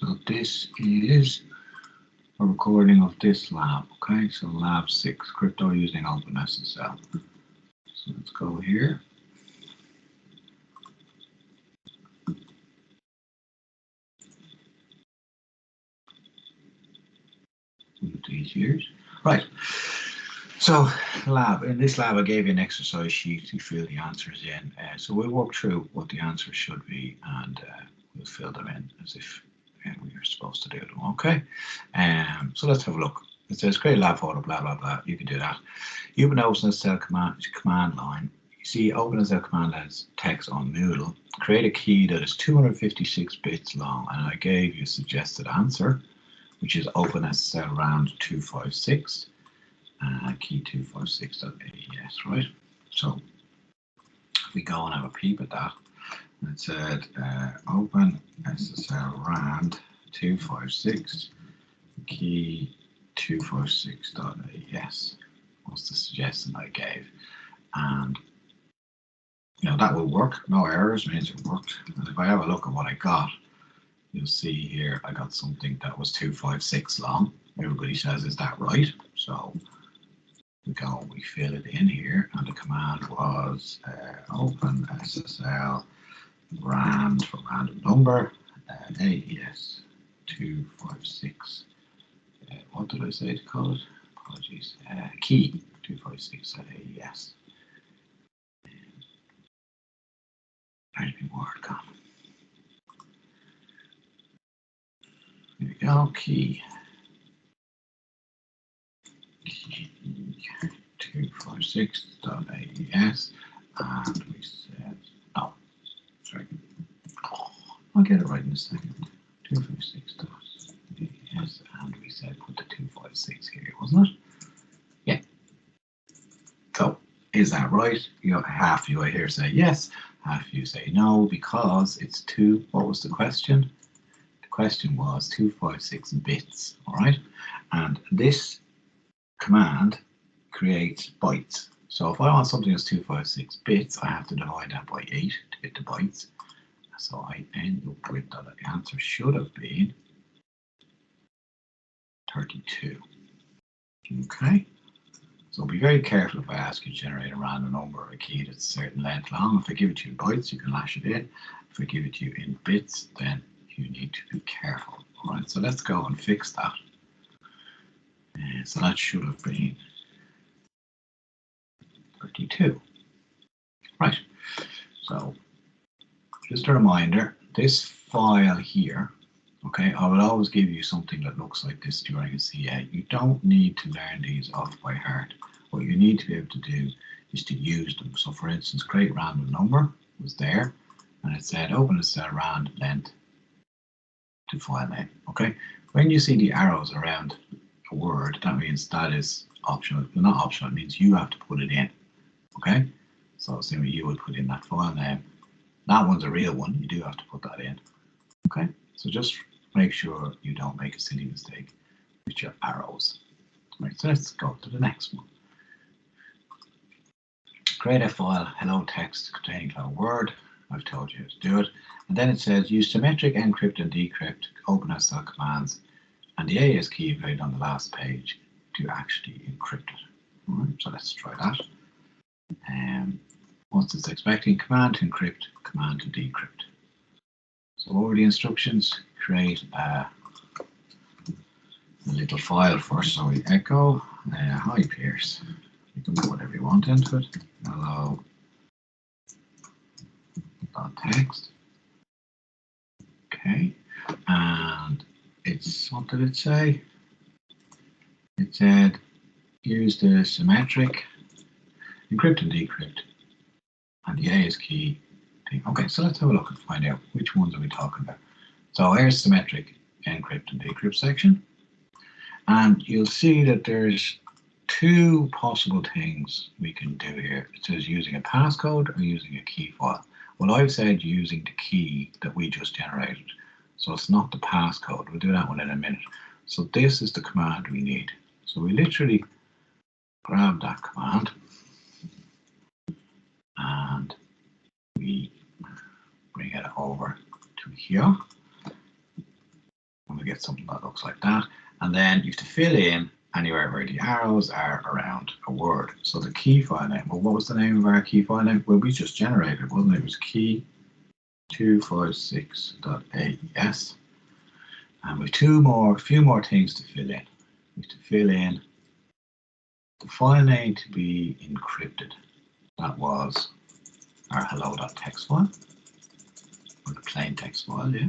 So this is a recording of this lab, okay? So lab 6, crypto using openssl. So let's go here. These years. Right. So lab, in this lab I gave you an exercise sheet to fill the answers in. So we'll walk through what the answers should be and we'll fill them in as if we were supposed to do them, okay? So let's have a look. It says create lab folder, blah, blah, blah. You can do that. You open openssl command line. You see openssl command line text on Moodle. Create a key that is 256 bits long, and I gave you a suggested answer, which is openssl round 256, key 256.aes, right? So if we go and have a peep at that, it said openssl round 256, key 256.aes was the suggestion I gave, and that will work. No errors means it worked. And if I have a look at what I got, you'll see here I got something that was 256 long. Everybody says, is that right? So we go, we fill it in here, and the command was openssl rand for random number AES 256. What did I say to call it? Apologies. Key 256 AES. Where's my word gone? Here we go. Key 256.aes, and we said, oh, sorry, I'll get it right in a second. 256.aes, and we said put the 256 here, wasn't it? Yeah. So, is that right? Half you here say yes, half you say no, because it's two. What was the question? The question was 256 bits, all right? And this command creates bytes. So if I want something that's 256 bits, I have to divide that by 8 to get the bytes. So I end up with that the answer should have been 32. Okay? So be very careful if I ask you to generate a random number or a key that's a certain length long. If I give it to you in bytes, you can lash it in. If I give it to you in bits, then you need to be careful. All right, so let's go and fix that. So that should have been 32. Right, so just a reminder, this file here, okay, I will always give you something that looks like this during a CA. You don't need to learn these off by heart. What you need to be able to do is to use them. So for instance, create random number was there, and it said openssl rand length to file name, okay? When you see the arrows around a word, that means that is optional. Well, not optional, it means you have to put it in, okay? So assuming you would put in that file name, that one's a real one, you do have to put that in, okay? So just make sure you don't make a silly mistake with your arrows. Right, so let's go to the next one. Create a file, hello text containing hello word. I've told you how to do it. And then it says use symmetric encrypt and decrypt openssl commands and the AES key played on the last page to actually encrypt it. All right, so let's try that. Once it's expecting command to encrypt, command to decrypt. So what were the instructions? Create a little file first. So we echo, hi Pierce. You can put whatever you want into it. Hello text. Okay, and it's, what did it say? It said use the symmetric encrypt and decrypt and the AES key thing. Okay, so let's have a look and find out which ones are we talking about. So here's symmetric encrypt and decrypt section, and you'll see that there's two possible things we can do here. It says using a passcode or using a key file. Well, I've said using the key that we just generated, so it's not the passcode. We'll do that one in a minute. So this is the command we need. So we literally grab that command and we bring it over to here. and we get something that looks like that. And then you have to fill in anywhere where the arrows are around a word. So the key file name, well, what was the name of our key file name? Well, we just generated, wasn't it? It was key256.aes. And we have a few more things to fill in. We have to fill in the file name to be encrypted. That was our hello.txt file, or the plain text file, yeah.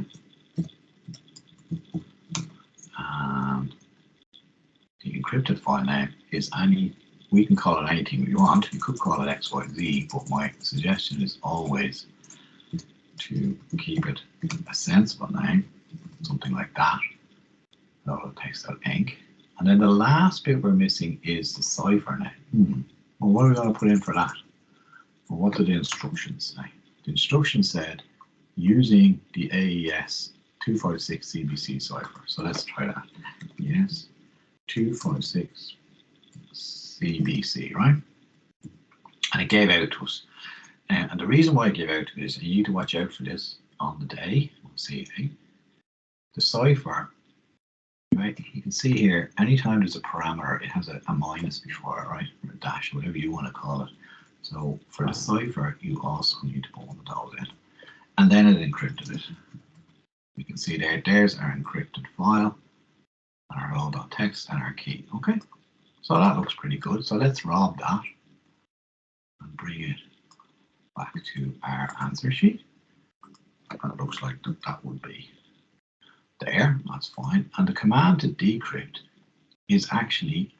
And the encrypted file name is we can call it anything we want. You could call it XYZ, but my suggestion is always to keep it a sensible name, something like that. Hello.txt.inc. And then the last bit we're missing is the cipher name. Well, what are we going to put in for that? Well, what did the instructions say? The instructions said using the AES 256 CBC cipher. So let's try that. Yes, 256 CBC, right? And it gave out to us. And the reason why it gave out to us, and you need to watch out for this on the day, CA, the cipher, right? You can see here, anytime there's a parameter, it has a minus before it, right? Or a dash, whatever you want to call it. So for the cipher, you also need to put one of those in. And then it encrypted it. You can see there's our encrypted file, and our hello.txt and our key. Okay, so that looks pretty good. So let's rob that and bring it back to our answer sheet. And it looks like that would be there. That's fine. And the command to decrypt is actually,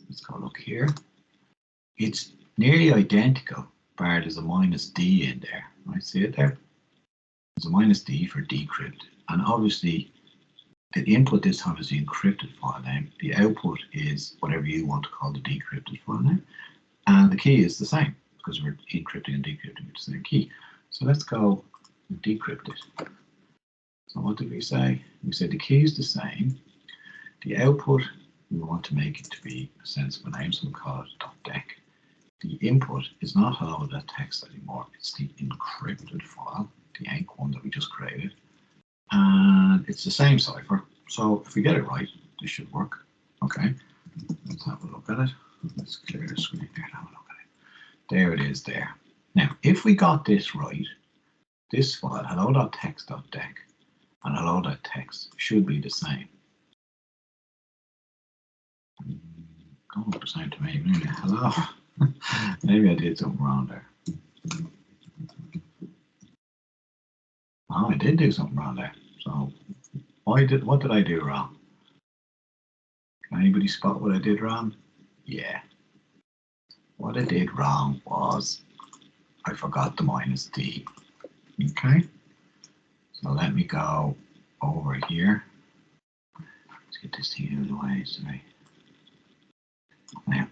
let's go look here. It's nearly identical, bar there's a -D in there. Right, see it there? There's a -D for decrypt. And obviously, the input this time is the encrypted file name. The output is whatever you want to call the decrypted file name. And the key is the same, because we're encrypting and decrypting with the same key. So let's go and decrypt it. So what did we say? We said the key is the same. The output, we want to make it to be a sensible name, so we'll call it .dec. The input is not hello.txt anymore. It's the encrypted file, the ENC one that we just created. And it's the same cipher. So if we get it right, this should work. Okay, let's have a look at it. Let's clear the screen there and have a look at it. There it is there. Now, if we got this right, this file, hello.txt.dec, and hello.txt should be the same. Don't look the same to me. Maybe hello. Maybe I did something wrong there. Oh, I did do something wrong there. So what did I do wrong? Can anybody spot what I did wrong? Yeah. What I did wrong was I forgot the -D. Okay. So let me go over here. Let's get this thing out of the way. Sorry. Now,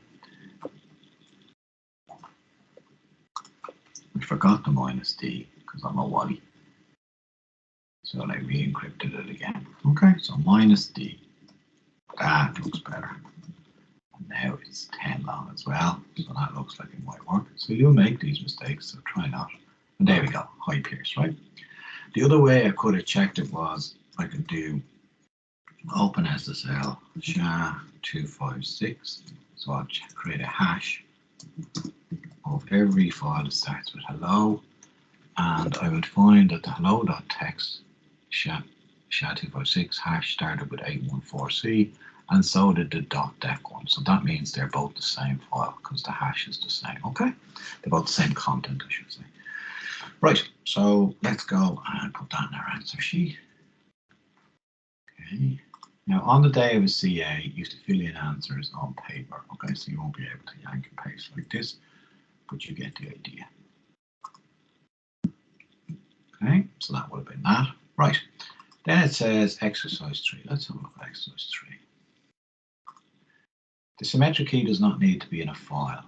I forgot the -D because I'm a wally. So I re-encrypted it again. Okay, so -D. That looks better. And now it's 10 long as well. So that looks like it might work. So you'll make these mistakes, so try not. And there we go, high pierce, right? The other way I could have checked it was I could do openssl SHA-256. So I'll create a hash of every file that starts with hello. And I would find that the hello.txt SHA-256 hash started with 814C, and so did the .dec one. So that means they're both the same file because the hash is the same. Okay, they're both the same content, I should say. Right, so let's go and put that in our answer sheet. Okay, now on the day of a CA, you have to fill in answers on paper. Okay, so you won't be able to yank and paste like this, but you get the idea. Okay, so that would have been that. Right, then it says exercise 3. Let's have a look at exercise 3. The symmetric key does not need to be in a file.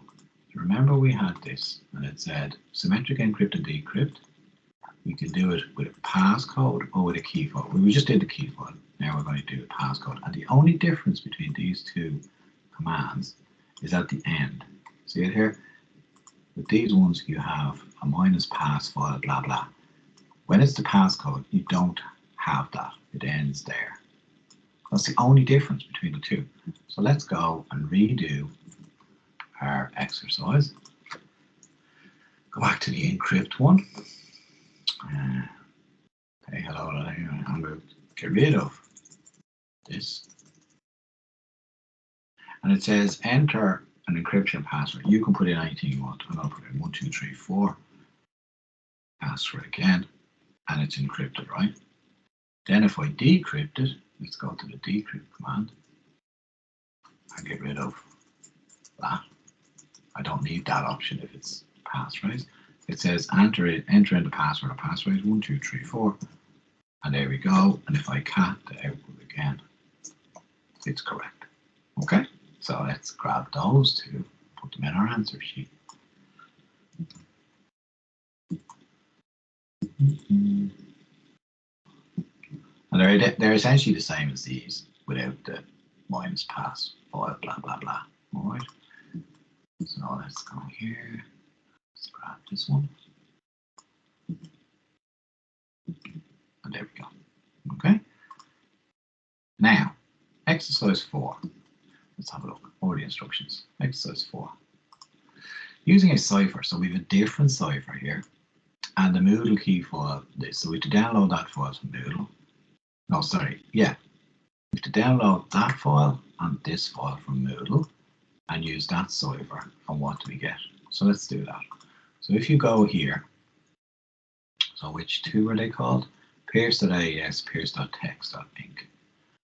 Remember we had this, and it said symmetric encrypt and decrypt. We can do it with a passcode or with a key file. We just did the key file. Now we're going to do the passcode. And the only difference between these two commands is at the end. See it here? With these ones, you have a -pass file, blah, blah. When it's the passcode, you don't have that. It ends there. That's the only difference between the two. So let's go and redo our exercise. Go back to the encrypt one. Okay, hello, I'm going to get rid of this. And it says enter an encryption password. You can put in anything you want. I'm going to put in 1234. Password again. And it's encrypted, right? Then if I decrypt it, let's go to the decrypt command and get rid of that. I don't need that option if it's passphrase. It says enter in the password or passphrase 1234. And there we go. And if I cat the output again, it's correct. Okay, so let's grab those two, put them in our answer sheet. And they're essentially the same as these without the minus pass file, blah, blah, blah. All right. So let's go here. Let's grab this one. And there we go. Okay. Now, exercise 4. Let's have a look over the instructions. Exercise 4. Using a cipher. So we have a different cipher here. And the Moodle key file, this. So we have to download that file from Moodle. No, sorry. Yeah. We have to download that file and this file from Moodle and use that cipher. And what do we get? So let's do that. So if you go here, so which two are they called? Pierce.aes, pierce.text.inc.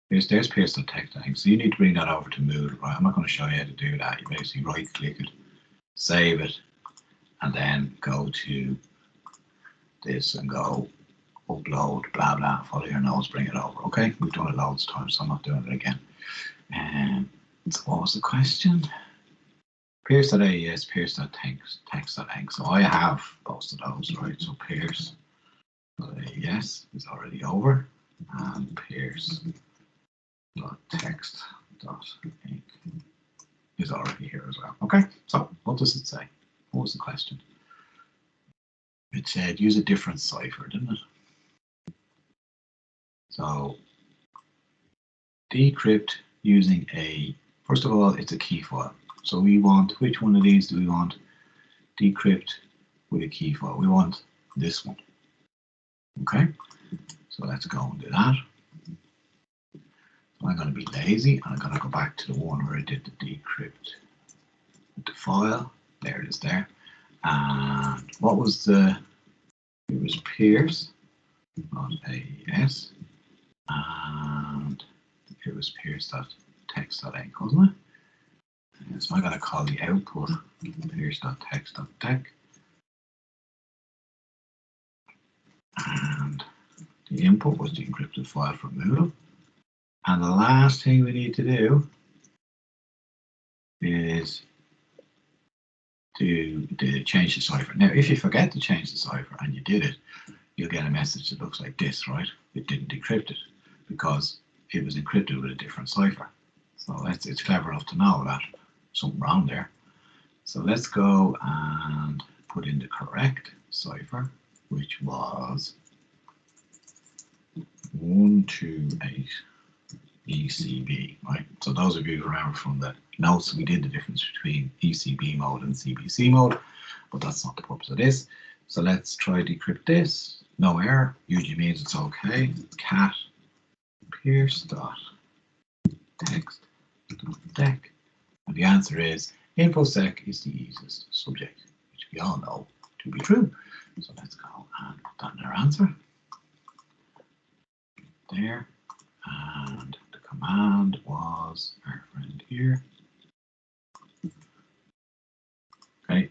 There's pierce.text.inc. So you need to bring that over to Moodle, right? I'm not going to show you how to do that. You basically right click it, save it, and then go to this and go upload, blah, blah, follow your nose, bring it over. Okay, we've done it loads of times, so I'm not doing it again. So what was the question? Pierce.aes, pierce.text.inc. So I have both of those, right? So pierce.aes is already over, and pierce.text.inc is already here as well. Okay, so what does it say? What was the question? It said use a different cipher, didn't it? So decrypt using first of all, it's a key file. So we want, which one of these do we want? Decrypt with a key file. We want this one. Okay, so let's go and do that. So I'm going to be lazy and I'm going to go back to the one where I did the decrypt with the file. There it is there. And what was it was Pierce, not AES. And it was pierce.text.inc, wasn't it? So I'm going to call the output pierce.text.tech. And the input was the encrypted file from Moodle. And the last thing we need to do is to change the cipher. Now, if you forget to change the cipher and you did it, you'll get a message that looks like this, right? It didn't decrypt it because it was encrypted with a different cipher. So it's clever enough to know that something wrong there. So let's go and put in the correct cipher, which was 128 ECB, right? So those of you who remember from the notes, we did the difference between ECB mode and CBC mode, but that's not the purpose of this. So let's try to decrypt this. No error, usually means it's okay. Cat pierce.text.deck. And the answer is infosec is the easiest subject, which we all know to be true. So let's go and put that in our answer. There. And the command was our friend here. Okay.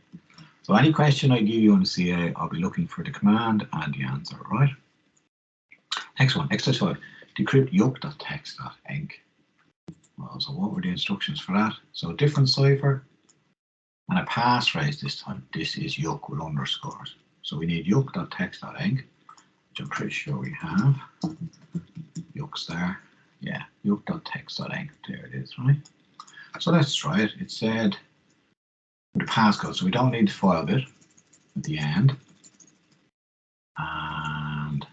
So any question I give you on the CA, I'll be looking for the command and the answer, right? Next one, exercise 5. Decrypt yuck.text.inc. Well, so what were the instructions for that? So different cipher and a passphrase this time. This is yuck with underscores. So we need yuck.text.inc, which I'm pretty sure we have. Yuck's there. Yeah, yuck.text.inc. There it is, right? So let's try it. It said the passcode, so we don't need the file bit at the end. And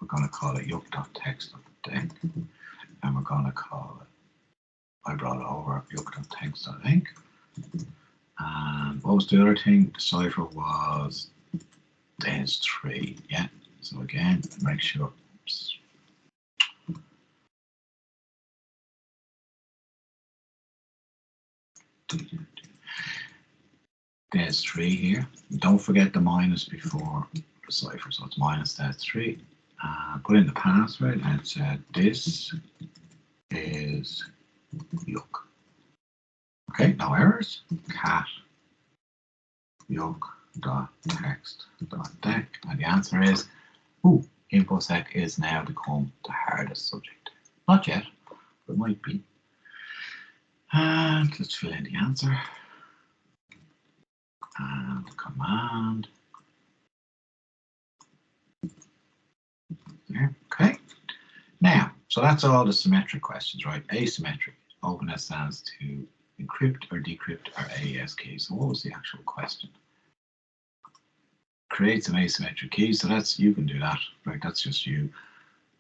we're going to call it yuck.text.deck, and we're going to call it, I brought it over, yuck.text.enc. And what was the other thing? The cipher was des3, yeah. So again, make sure, oops. Des3 here. Don't forget the minus before the cipher, so it's minus des3. Put in the password and it said this is yuck. Okay, no errors. Cat yuck.text.deck, and the answer is, InfoSec is now become the hardest subject. Not yet, but it might be. And let's fill in the answer. And command. There, okay. Now, so that's all the symmetric questions, right? Asymmetric. OpenSSL stands to encrypt or decrypt our AES keys. So what was the actual question? Create some asymmetric keys. So that's, you can do that, right? That's just you.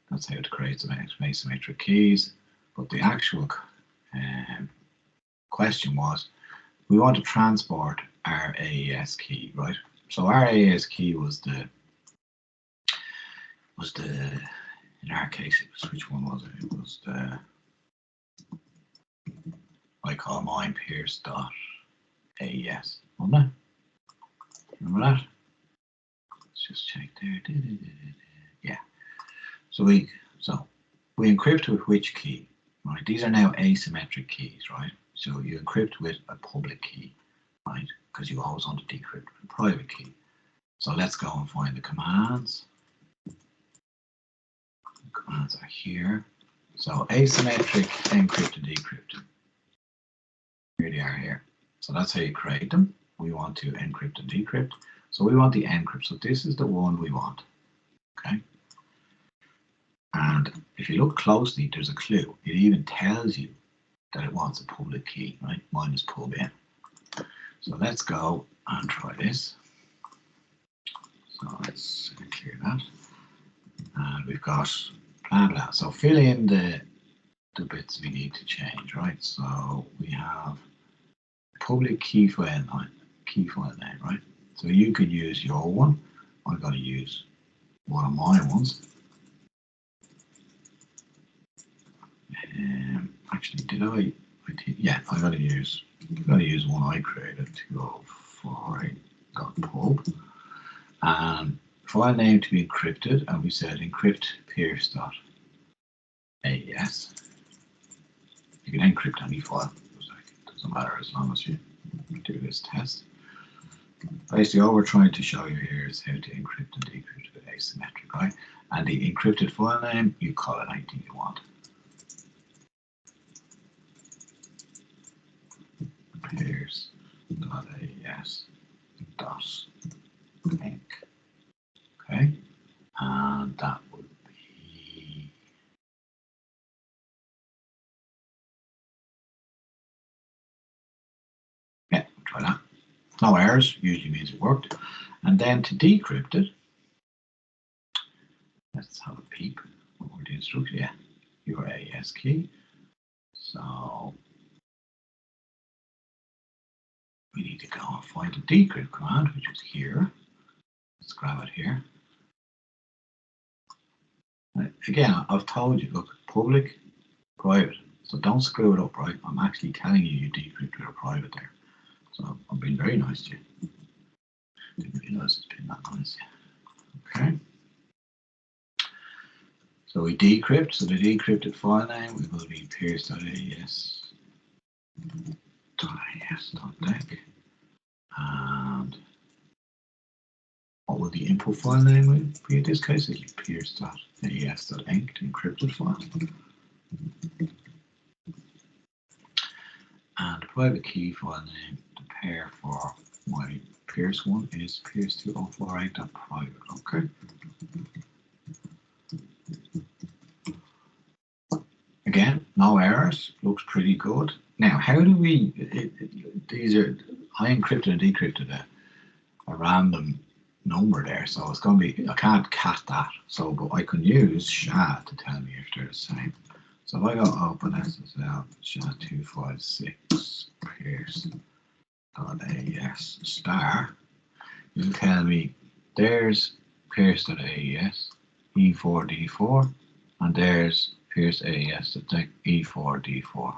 That's how to create some asymmetric keys. But the actual question was, we want to transport our AES key, right? So our AES key was the in our case, it was, which one was it? It was the, I call mine Pierce.AES, wasn't it? Remember that? Let's just check there. Yeah. So we encrypt with which key, right? These are now asymmetric keys, right? So you encrypt with a public key, right? Because you always want to decrypt with a private key. So let's go and find the commands. The commands are here. So asymmetric, encrypt and decrypt. Here they are here. So that's how you create them. We want to encrypt and decrypt. So we want the encrypt. So this is the one we want. Okay. And if you look closely, there's a clue. It even tells you that it wants a public key, right? Mine is pub in. So let's go and try this. So let's clear that. And we've got blah blah. So fill in the bits we need to change, right? So we have public key file name, right? So you could use your one. I'm going to use one of my ones. Actually, did I? Yeah, I'm going to use one I created, 204.pub, and file name to be encrypted, and we said encrypt Pierce.AES. You can encrypt any file. It doesn't matter as long as you do this test. Basically, all we're trying to show you here is how to encrypt and decrypt with asymmetric, right? And the encrypted file name, you call it anything you want. Pierce.AES.enc. Okay, and that would be try that. No errors, usually means it worked. And then to decrypt it, let's have a peep over the instruction. Yeah, your AES key. So we need to go and find the decrypt command, which is here. Let's grab it here. Again, I've told you, look, public, private. So don't screw it up, right? I'm actually telling you decrypt with a private there. So I'm being very nice to you. Didn't realize it's been that nice. Okay. So we decrypt. So the decrypted file name will be pierce.aes.deck. And what will the input file name be in this case? It'll be pierce.aes.enc, the encrypted file. And the private key file name, the pair for my Pierce one is pierce2048.private. Okay. Again, no errors, looks pretty good. Now, how do we, these are, I encrypted and decrypted a random number there, so it's going to be, I can't cat that, so but I can use SHA to tell me if they're the same. So if I go openssl SHA-256 Pierce.aes star, it'll tell me there's Pierce.aes E4D4, and there's Pierce.aes E4D4.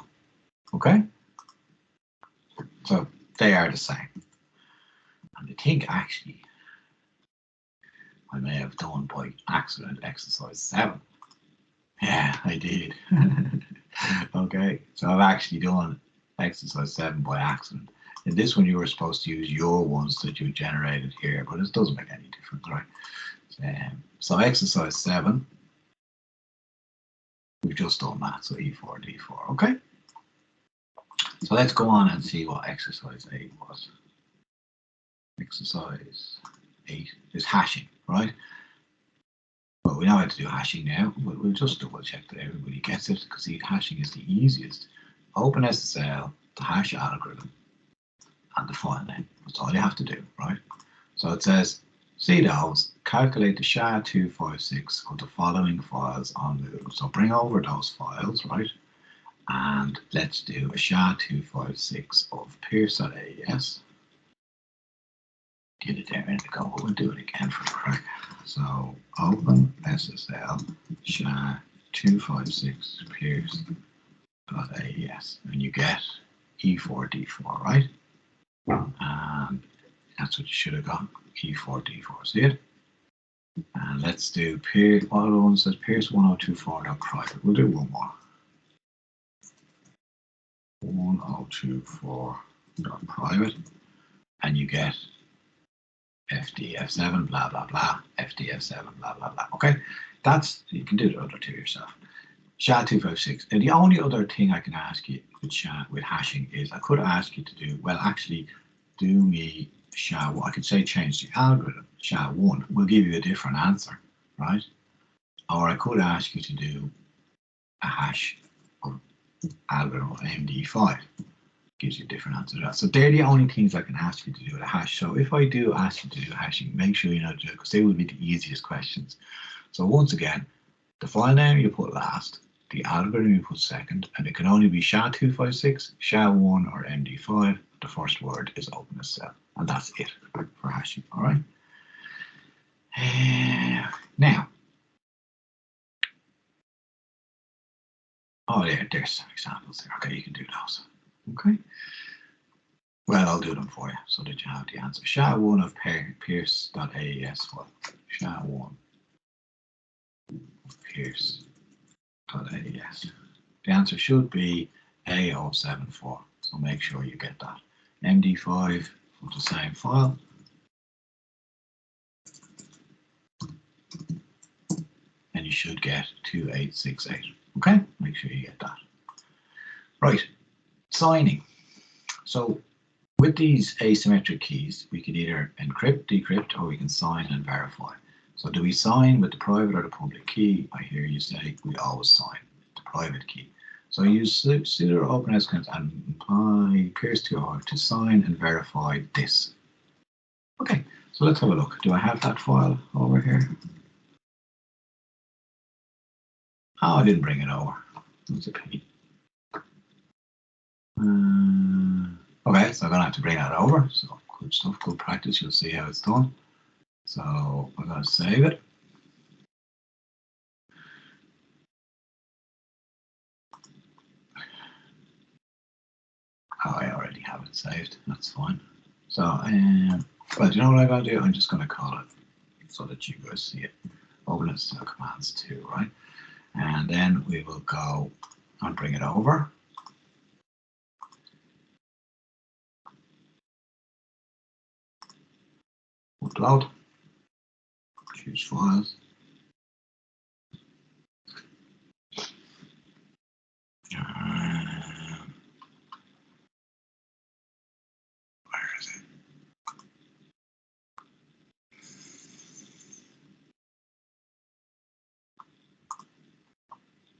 Okay? So they are the same. And I think actually I may have done by accident exercise 7. Yeah, I did. Okay, so I've actually done exercise 7 by accident. In this one, you were supposed to use your ones that you generated here, but it doesn't make any difference, right? So exercise 7, we've just done that, so E4, D4, okay? So let's go on and see what exercise 8 was. Exercise 8 is hashing, right? Well, we know how to do hashing now. We'll just double check that everybody gets it, because hashing is the easiest. OpenSSL, the hash algorithm, and the file name. That's all you have to do, right? So it says, see those, calculate the SHA-256 of the following files on Moodle. So bring over those files, right? And let's do a SHA-256 of Pierce.aes. Did it there a minute ago, but we'll do it again for the crack. So openssl SHA-256 Pierce.aes, and you get E4D4, right? And that's what you should have got, E4D4. See it? And let's do Pierce. What other one says Pierce 1024.private? We'll do one more. 1024.private, and you get FDF7, blah blah blah, FDF7, blah blah blah. Okay, that's, you can do the other two yourself. SHA-256. And the only other thing I can ask you with hashing is I could ask you to do, well, actually do me SHA. I could say change the algorithm. SHA-1 will give you a different answer, right? Or I could ask you to do a hash of algorithm of MD5. Gives you a different answer to that. So they're the only things I can ask you to do with a hash. So if I do ask you to do hashing, make sure you know to do it, because they will be the easiest questions. So once again, the file name you put last, the algorithm you put second, and it can only be SHA-256, SHA-1, or MD5. The first word is openssl, and that's it for hashing. All right. Now, oh yeah, there's some examples there. Okay, you can do those. Okay. Well, I'll do them for you so that you have the answer. SHA-1 of Pierce.aes file. SHA-1 of Pierce.aes. The answer should be A074. So make sure you get that. MD5 of the same file. And you should get 2868. Okay, make sure you get that. Right, signing. So with these asymmetric keys, we can either encrypt, decrypt, or we can sign and verify. So do we sign with the private or the public key? I hear you say we always sign the private key. So I use sudo openssl and apply Pierce2R to sign and verify this. Okay, so let's have a look. Do I have that file over here? Oh, I didn't bring it over. That's a pity. Okay, so I'm going to have to bring that over. So good stuff, good practice. You'll see how it's done. So I'm going to save it. Oh, I already have it saved. That's fine. So, well, do you know what I'm going to do? I'm just going to call it so that you guys see it. openssl commands 2, right? And then we will go and bring it over. Upload. Choose files. Where is it?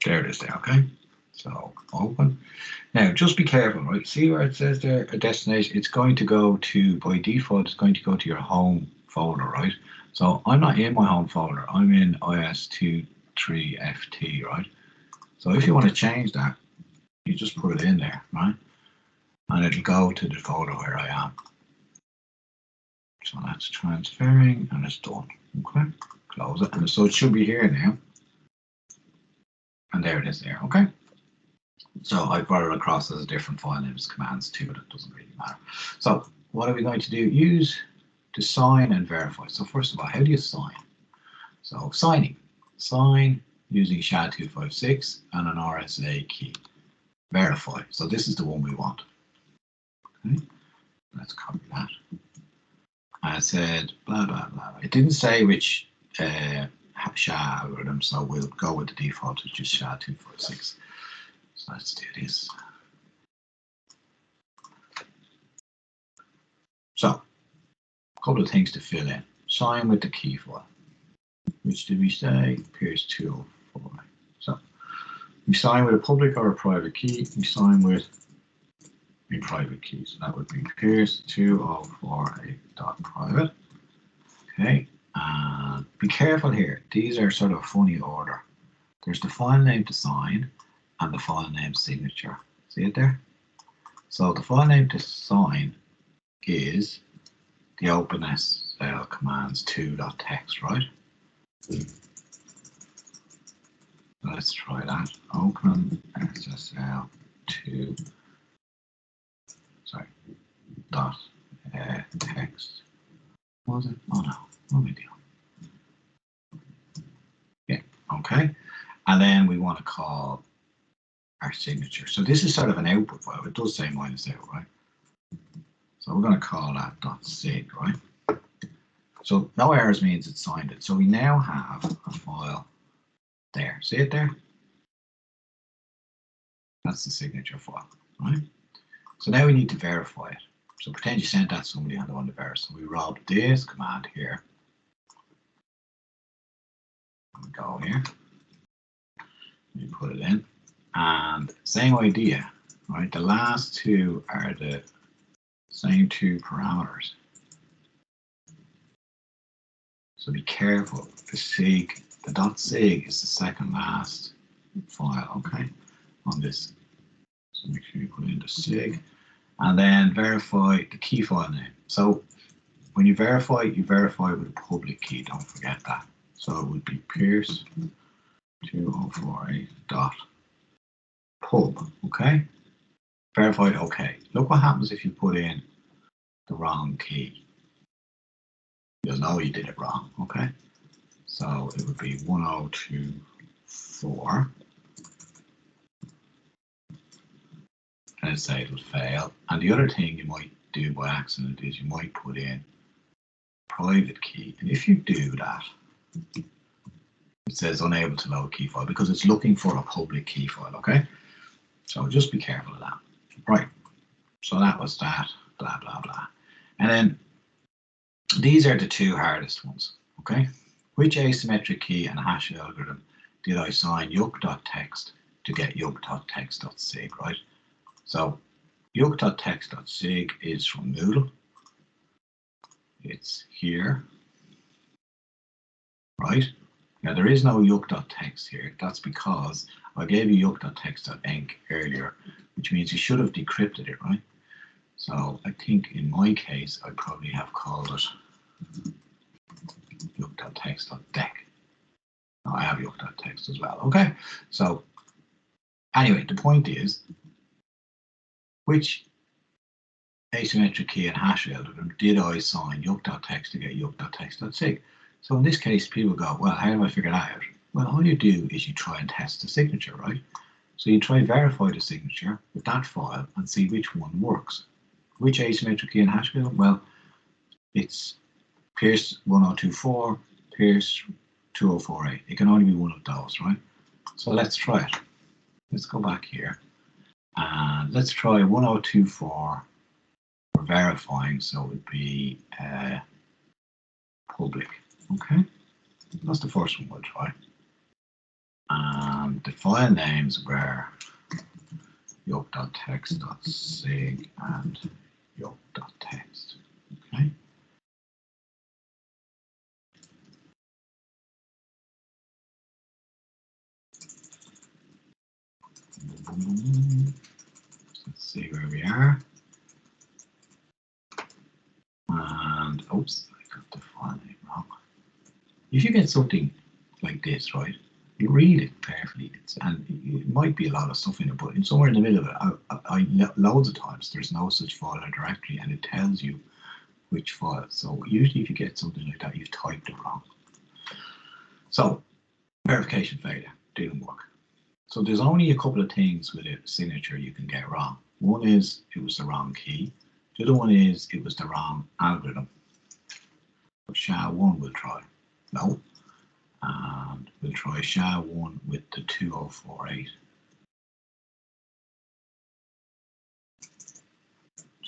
There it is there, okay? So open. Now just be careful, right? See where it says there a destination? It's going to go to, by default, it's going to go to your home folder, right? So I'm not in my home folder. I'm in is23ft, right? So if you want to change that, you just put it in there, right? And it'll go to the folder where I am. So that's transferring and it's done. Okay, close it. And so it should be here now. And there it is there, okay? So I brought it across as a different file names, commands too, but it doesn't really matter. So what are we going to do? Use to sign and verify. So first of all, how do you sign? So signing. Sign using SHA-256 and an RSA key. Verify. So this is the one we want. Okay, let's copy that. I said blah blah blah. It didn't say which SHA algorithm, so we'll go with the default, which is SHA-256. So let's do this. So a couple of things to fill in. Sign with the key file. Which did we say? Appears 204. So we sign with a public or a private key. We sign with a private key. So that would be Pierce 2048.private. Okay. And be careful here. These are sort of a funny order. There's the file name to sign and the file name signature. See it there? So the file name to sign is the openssl commands 2.txt, right? Let's try that. openssl2 dot text. What was it? Oh no, no big deal. Yeah, okay. And then we want to call our signature. So this is sort of an output file. It does say -out, right? So we're going to call that .sig, right? So no errors means it signed it. So we now have a file there. See it there? That's the signature file, right? So now we need to verify it. So pretend you sent that to somebody and they want to verify. So we route this command here. We go here. We put it in. And same idea, right? The last two are the same two parameters. So be careful. The sig, the .sig is the second last file, okay, on this. So make sure you put in the sig. And then verify the key file name. So when you verify with a public key, don't forget that. So it would be Pierce2048.pub, okay? Verified, okay. Look what happens if you put in the wrong key. You'll know you did it wrong, okay? So it would be 1024. And it'd say it would fail. And the other thing you might do by accident is you might put in private key. And if you do that, it says unable to load key file because it's looking for a public key file, okay? So just be careful of that. Right. So that was that, blah, blah, blah. And then these are the two hardest ones, okay? Which asymmetric key and hash algorithm did I sign yuk.txt to get yuk.txt.sig, right? So yuk.txt.sig is from Moodle. It's here, right? Now there is no yuk.txt here. That's because I gave you yuk.txt.enc earlier, which means you should have decrypted it, right? So I think in my case, I probably have called it yuk.txt.dec. Now I have yuk.txt as well, okay? So anyway, the point is, which asymmetric key and hash algorithm did I sign yuk.txt to get yuk.txt.sig? So in this case, people go, well, how do I figure that out? Well, all you do is you try and test the signature, right? So you try and verify the signature with that file and see which one works. Which asymmetric key and hash algorithm? Well, it's Pierce1024, Pierce2048. It can only be one of those, right? So let's try it. Let's go back here. And let's try 1024 for verifying, so it would be public. Okay, that's the first one we'll try. And the file names were yuk.txt.sig and yuk.txt. Okay, Let's see where we are. And oops, I got the file name wrong. If you get something like this, right, you read it carefully. And it might be a lot of stuff in it, but somewhere in the middle of it, loads of times there's no such file or directory, and it tells you which file. So usually, if you get something like that, you've typed it wrong. So verification failure didn't work. So there's only a couple of things with a signature you can get wrong. One is it was the wrong key. The other one is it was the wrong algorithm. So SHA-1 we'll try. No. And we'll try SHA-1 with the 2048.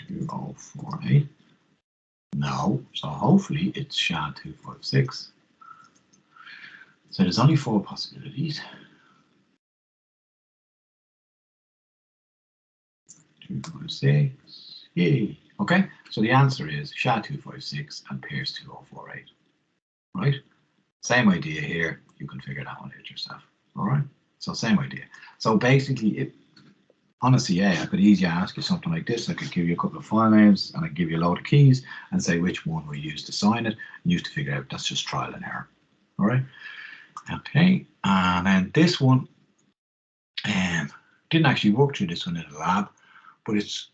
2048. No. So hopefully it's SHA-256. So there's only 4 possibilities. 256. Yay. Okay, so the answer is SHA-256 and pairs 2048. Right? Same idea here. You can figure that one out yourself. All right? So same idea. So basically, on a CA, I could easily ask you something like this. I could give you a couple of file names and I give you a load of keys and say which one we use to sign it. And you have to figure out. That's just trial and error. All right? Okay, and then this one didn't actually work through this one in the lab, but it's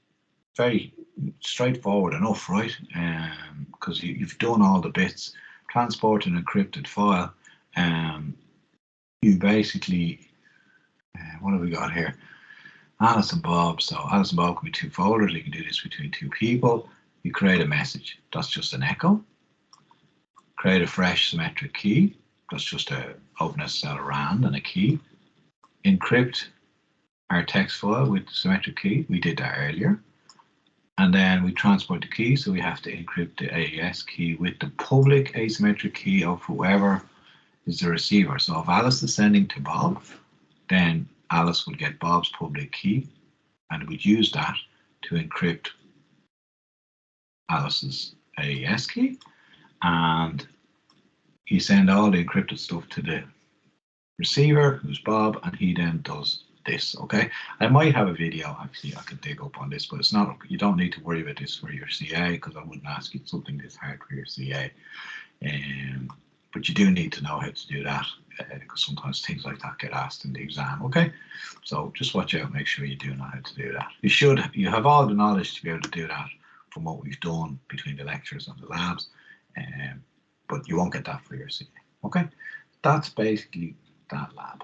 very straightforward enough, right? Because you've done all the bits. Transport an encrypted file. You basically, what have we got here? Alice and Bob. So Alice and Bob can be 2 folders. You can do this between 2 people. You create a message. That's just an echo. Create a fresh symmetric key. That's just a openssl rand and a key. Encrypt our text file with the symmetric key. We did that earlier. And then we transport the key, so we have to encrypt the AES key with the public asymmetric key of whoever is the receiver. So if Alice is sending to Bob, then Alice would get Bob's public key, and we'd use that to encrypt Alice's AES key. And you send all the encrypted stuff to the receiver, who's Bob, and he then does this. Okay, I might have a video actually I could dig up on this, but it's not, you don't need to worry about this for your CA, because I wouldn't ask you something this hard for your CA. But you do need to know how to do that, because sometimes things like that get asked in the exam. Okay, so just watch out, make sure you do know how to do that. You have all the knowledge to be able to do that from what we've done between the lectures and the labs, but you won't get that for your CA. Okay, that's basically that lab.